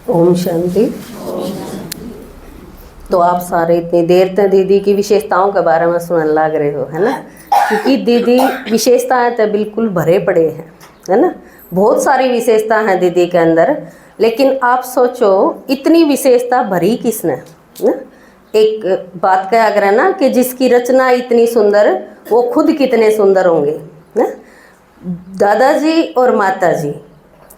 ओम शांति। तो आप सारे इतनी देर तक दीदी की विशेषताओं के बारे में सुनने लग रहे हो, है ना। क्योंकि दीदी विशेषताएं तो बिल्कुल भरे पड़े हैं, है ना। बहुत सारी विशेषता हैं दीदी के अंदर, लेकिन आप सोचो इतनी विशेषता भरी किसने, ना। एक बात कहा अगर है ना कि जिसकी रचना इतनी सुंदर वो खुद कितने सुंदर होंगे, ना। दादाजी और माताजी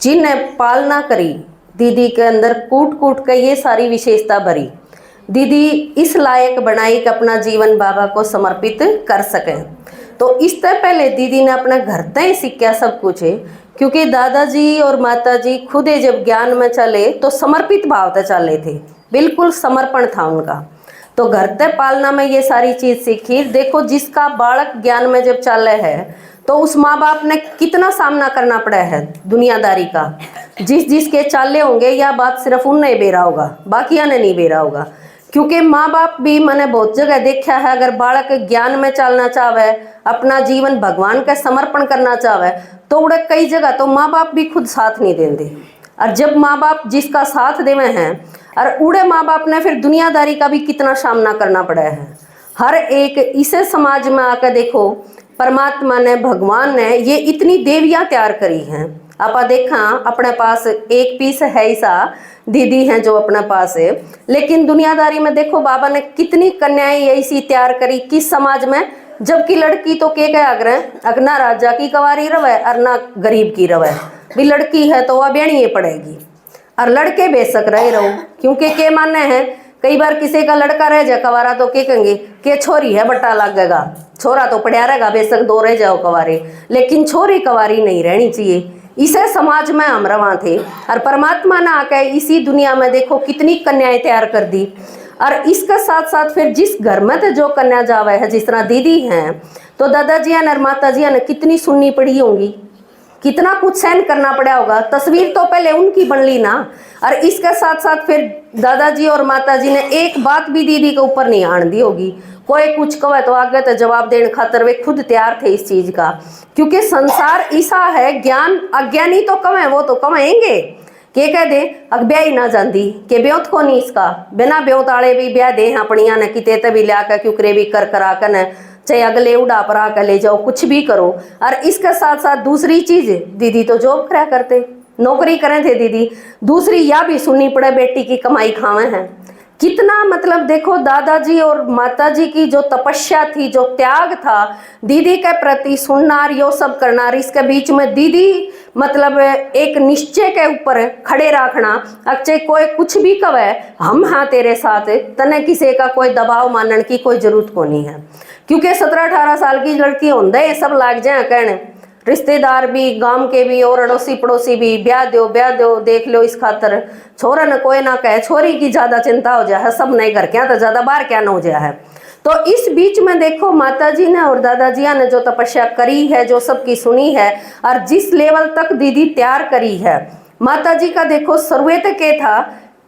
जिन्हें पालना करी, दीदी के अंदर कूट कूट के ये सारी विशेषता भरी, दीदी इस लायक बनाई कि अपना जीवन बाबा को समर्पित कर सकें। तो इससे पहले दीदी ने अपने घर तय सीखा सब कुछ है, क्योंकि दादाजी और माताजी खुद जब ज्ञान में चले तो समर्पित भाव से चले थे, बिल्कुल समर्पण था उनका। तो घर तय पालना में ये सारी चीज़ सीखी। देखो जिसका बालक ज्ञान में जब चले है तो उस माँ बाप ने कितना सामना करना पड़ा है दुनियादारी का। जिसके चाले होंगे या बात सिर्फ उन्हें बेरा होगा, बाकिया ने नहीं बेरा होगा। क्योंकि माँ बाप भी मैंने बहुत जगह देखा है, अगर बालक ज्ञान में चलना चाहे, अपना जीवन भगवान का समर्पण करना चाहे, तो उड़े कई जगह तो माँ बाप भी खुद साथ नहीं देंगे। और जब माँ बाप जिसका साथ देवे हैं और उड़े माँ बाप ने फिर दुनियादारी का भी कितना सामना करना पड़ा है। हर एक इसे समाज में आकर देखो, परमात्मा ने, भगवान ने ये इतनी देवियाँ तैयार करी हैं। आप देखा अपने पास एक पीस है ऐसा दीदी हैं जो अपने पास है, लेकिन दुनियादारी में देखो बाबा ने कितनी कन्याएं ऐसी तैयार करी किस समाज में। जबकि लड़की तो के आग्रह अगना राजा की कवारी रवे और ना गरीब की रवे, भी लड़की है तो वह ब्याणी पड़ेगी। और लड़के बेशक रहे रहो, क्योंकि के माने हैं कई बार किसी का लड़का रह जाए कवारा तो के कहेंगे कि छोरी है बट्टा लगेगा, छोरा तो पड़ा रहेगा, बेशक दो रह जाओ कवारे, लेकिन छोरी कवारी नहीं रहनी चाहिए। इसे समाज में हम रवा थे और परमात्मा ने आकर इसी दुनिया में देखो कितनी कन्याएं तैयार कर दी। और इसके साथ साथ फिर जिस घर में तो जो कन्या जावे है, जिस तरह दीदी हैं, तो दादाजी और माताजी ने कितनी सुननी पड़ी होंगी, कितना कुछ सहन करना पड़ा होगा। तस्वीर तो पहले उनकी बन ली ना। और इसके साथ साथ फिर दादाजी और माताजी ने एक बात भी दीदी के ऊपर नहीं आन दी होगी। कोई कुछ कहे तो आगे तो जवाब देने खातर वे खुद तैयार थे इस चीज का। क्योंकि संसार ऐसा है, ज्ञान अज्ञानी तो कम है, वो तो कमाएंगे के कह दे अग ब्याह ही ना जाती के ब्योत को नहीं इसका बिना ब्योत आले भी ब्याह दे अपनिया ने किते तभी लिया कर क्योंकि भी कर करा कर न चाहे अगले उड़ा पर आकर ले जाओ, कुछ भी करो। और इसके साथ साथ दूसरी चीज, दीदी तो जॉब करा करते, नौकरी करें थे दीदी। दूसरी या भी सुननी पड़े बेटी की कमाई खावे हैं। कितना मतलब देखो दादाजी और माताजी की जो तपस्या थी, जो त्याग था दीदी के प्रति, सुनना यो सब करना। इसके बीच में दीदी मतलब एक निश्चय के ऊपर खड़े रखना, अच्छे कोई कुछ भी कहे हम हाँ तेरे साथ, तने किसी का कोई दबाव मानने की कोई जरूरत को नहीं है। क्योंकि 17-18 साल की लड़की होंगे ये सब लाग जाए कहने, रिश्तेदार भी, गांव के भी और अड़ोसी पड़ोसी भी ब्याह दो देख लो इस खातर। छोरा न कोई ना कहे, छोरी की ज्यादा चिंता हो जाए, सब नहीं घर क्या तो ज्यादा बाहर क्या न हो जाए है। तो इस बीच में देखो माताजी ने और दादाजी ने जो तपस्या करी है, जो सबकी सुनी है, और जिस लेवल तक दीदी तैयार करी है। माताजी का देखो सर्वेत के था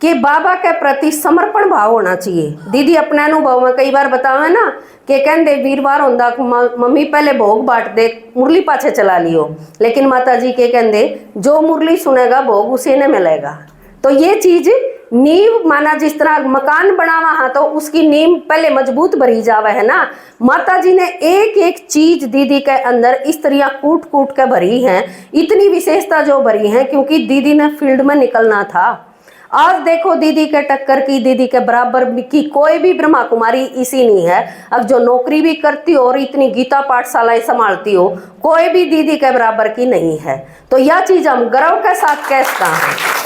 कि बाबा के प्रति समर्पण भाव होना चाहिए। दीदी अपने अनुभव में कई बार बतावे ना कि कहते वीरवार होंदा मम्मी पहले भोग बांट दे, मुरली पाछे चला लियो, लेकिन माताजी के कहते जो मुरली सुनेगा भोग उसी ने मिलेगा। तो ये चीज नींव माना, जिस तरह मकान बनावा है तो उसकी नींव पहले मजबूत भरी जावे है ना। माताजी ने एक एक चीज दीदी के अंदर इस तरह कूट कूट के भरी है, इतनी विशेषता जो भरी है, क्योंकि दीदी ने फील्ड में निकलना था। आज देखो दीदी के टक्कर की, दीदी के बराबर की कोई भी ब्रह्मा कुमारी इसी नहीं है। अब जो नौकरी भी करती हो और इतनी गीता पाठशालाएं संभालती हो, कोई भी दीदी के बराबर की नहीं है। तो यह चीज हम गर्व के साथ कहते हैं।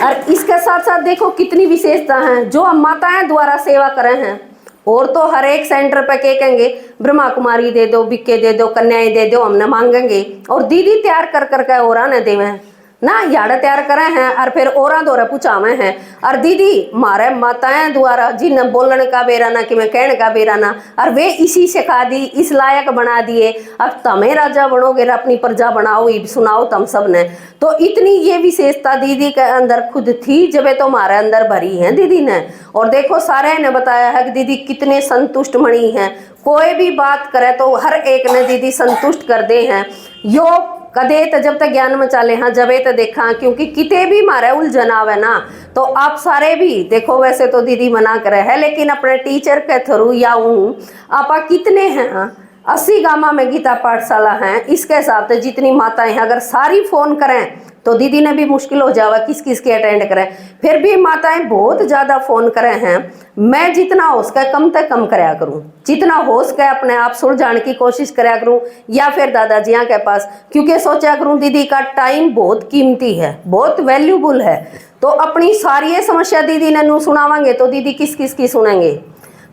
और इसके साथ साथ देखो कितनी विशेषता है जो हम माताएं द्वारा सेवा करे हैं। और तो हर एक सेंटर पे के कहेंगे ब्रह्मा कुमारी दे दो, बिक्के दे दो, कन्याएं दे दो, हमने मांगेंगे। और दीदी तैयार कर करके और आने देवे ना, याड़ तैयार करे हैं और फिर औरा दौरा पूछावे हैं। और दीदी मारे माताएं द्वारा जिन्हें बोलने का बेराना कि मैं कहने का बेराना, और वे इसी सिखा दी, इस लायक बना दिए। अब तमें राजा बनोगे, अपनी प्रजा बनाओ, सुनाओ तुम सब ने। तो इतनी ये विशेषता दीदी के अंदर खुद थी, जब तो हमारे अंदर भरी है दीदी ने। और देखो सारे ने बताया है कि दीदी कितने संतुष्ट मणि हैं, कोई भी बात करे तो हर एक ने दीदी संतुष्ट कर दे हैं। यो कदे तो जब तक ज्ञान में चाले हाँ जबे तो देखा, क्योंकि किते भी मारे उलझन आवे ना तो आप सारे भी देखो, वैसे तो दीदी मना करे है, लेकिन अपने टीचर के थ्रू या आपा कितने हैं 80 गामा में गीता पाठशाला हैं, इसके हिसाब से जितनी माताएं हैं अगर सारी फोन करें तो दीदी ने भी मुश्किल हो जावा किस किस के अटेंड करें। फिर भी माताएं बहुत ज़्यादा फ़ोन करें हैं, मैं जितना हो सके कम से कम कराया करूं, जितना हो सके अपने आप सुलझाने की कोशिश कराया करूं, या फिर दादाजियाँ के पास, क्योंकि सोचा करूं दीदी का टाइम बहुत कीमती है, बहुत वैल्यूबल है। तो अपनी सारी समस्या दीदी ने नू सुनावांगे तो दीदी किस किस की सुनेंगे,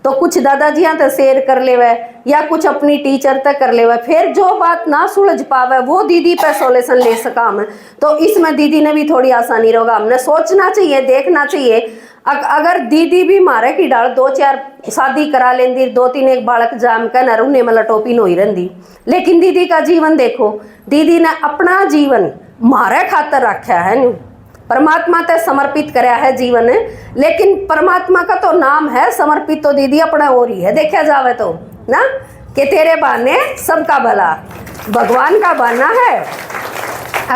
तो कुछ दादाजियाँ तक शेयर कर लेवे या कुछ अपनी टीचर तक कर लेवे, फिर जो बात ना सुलझ पावे वो दीदी पे सोल्यूशन ले सका हम, तो इसमें दीदी ने भी थोड़ी आसानी रहेगा। हमने सोचना चाहिए, देखना चाहिए। अगर दीदी भी मारे की डाल 2-4 शादी करा लेंदी, 2-3 एक बालक जाम कर न उन्हें मतलब टोपी नहीं रहती, लेकिन दीदी का जीवन देखो, दीदी ने अपना जीवन मारे खातर रखा है न्यू, परमात्मा ते समर्पित कराया है जीवन, लेकिन परमात्मा का तो नाम है समर्पित, तो दीदी अपना और ही है देखा जावे तो ना, कि तेरे बहाने सबका भला, भगवान का बहाना है,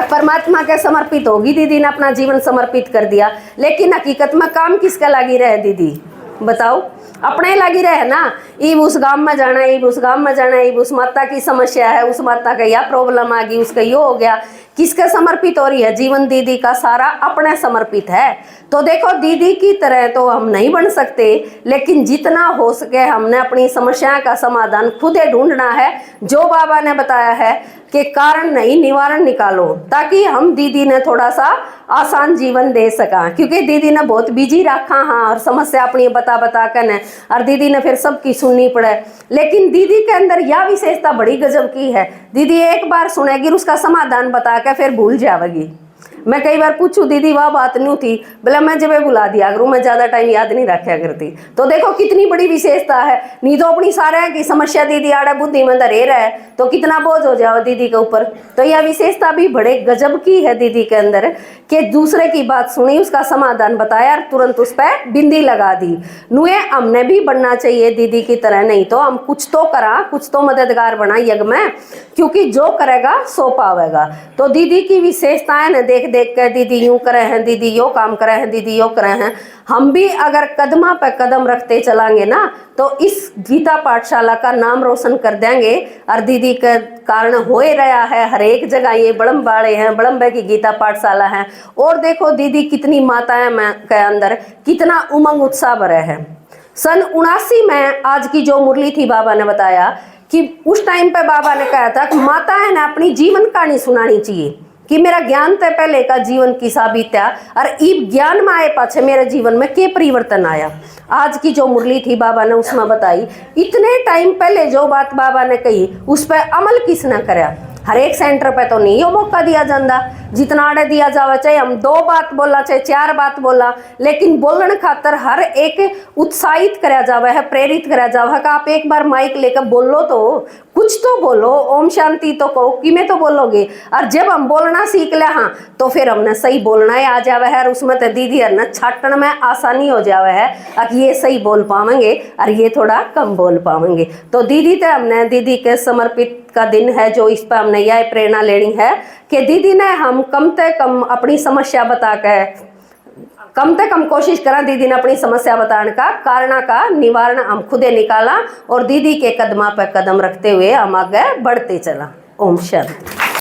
परमात्मा के समर्पित होगी दीदी ने अपना जीवन समर्पित कर दिया। लेकिन हकीकत में काम किसका लगी रहे दीदी बताओ, अपने लगी रहे ना, ईब उस गांव में जाना है, ईब उस गांव में जाना है, ईब उस माता की समस्या है, उस माता का यह प्रॉब्लम आ गई, उसका यो हो गया, किसका समर्पित हो रही है जीवन, दीदी का सारा अपने समर्पित है। तो देखो दीदी की तरह तो हम नहीं बन सकते, लेकिन जितना हो सके हमने अपनी समस्या का समाधान खुद ही ढूंढना है। जो बाबा ने बताया है कि कारण नहीं निवारण निकालो, ताकि हम दीदी ने थोड़ा सा आसान जीवन दे सका, क्योंकि दीदी ने बहुत बिजी रखा हाँ, और समस्या अपनी बता कर ने, और दीदी ने फिर सबकी सुननी पड़े। लेकिन दीदी के अंदर यह विशेषता बड़ी गजब की है, दीदी एक बार सुनेगी उसका समाधान बता के फिर भूल जाएगी। मैं कई बार पूछूं दीदी वह बात नहीं थी, बोला मैं जब बुला दिया करूँ, मैं ज़्यादा टाइम याद नहीं रखा करती। तो देखो कितनी बड़ी विशेषता है, नहीं तो अपनी सारे की समस्या दीदी आड़े बुद्धि में धरे रहे तो कितना बोझ हो जाओ दीदी के ऊपर। तो यह विशेषता भी बड़े गजब की है दीदी के अंदर, कि दूसरे की बात सुनी, उसका समाधान बताया और तुरंत उस पर बिंदी लगा दी। नुए हमने भी बनना चाहिए दीदी की तरह, नहीं तो हम कुछ तो करा, कुछ तो मददगार बना यज्ञ में, क्योंकि जो करेगा सो पावेगा। तो दीदी की विशेषताएं न देख देख कर दीदी यूं करे हैं, दीदी यो काम करे हैं, दीदी यो करे हैं, हम भी अगर कदमा पे कदम रखते चलांगे ना तो इस गीता पाठशाला का नाम रोशन कर देंगे। और दीदी के कारण हो ही रहा है, हर एक जगह ये बड़म बाड़े हैं, बड़म्बे की गीता पाठशाला है। और देखो दीदी कितनी माताएं के अंदर कितना उमंग उत्साह भरे है। सन 79 में आज की जो मुरली थी, बाबा ने बताया कि उस टाइम पे बाबा ने कहा था कि माताएं ने अपनी जीवन कहानी सुनानी चाहिए, कि मेरा ज्ञान तय पहले का जीवन किसा बीत्या और ई ज्ञान में आए पाछे मेरे जीवन में क्या परिवर्तन आया। आज की जो मुरली थी बाबा ने उसमें बताई, इतने टाइम पहले जो बात बाबा ने कही उस पर अमल किसने कराया। हर एक सेंटर पे तो नहीं यो मौका दिया जाता जितना आड़े दिया जावा, चाहे हम 2 बात बोला चाहे 4 बात बोला, लेकिन बोलने खातर हर एक उत्साहित कराया जावा है, प्रेरित कराया जावा है कि आप एक बार माइक लेकर बोलो, तो कुछ तो बोलो, ओम शांति तो कहो, कि में तो बोलोगे। और जब हम बोलना सीख ले हाँ तो फिर हमने सही बोलना ही आ जावे है, और उसमें तो दीदी है ना छाटन में आसानी हो जावे है, अब ये सही बोल पावेंगे और ये थोड़ा कम बोल पावेंगे। तो दीदी तो हमने दीदी के समर्पित का दिन है, जो इस पर हमने यह प्रेरणा लेनी है कि दीदी ने हम कम से कम अपनी समस्या बता के कम से कम कोशिश करा, दीदी ने अपनी समस्या बताने का कारण का निवारण हम खुद निकाला और दीदी के कदमा पर कदम रखते हुए हम आगे बढ़ते चला। ओम शांति।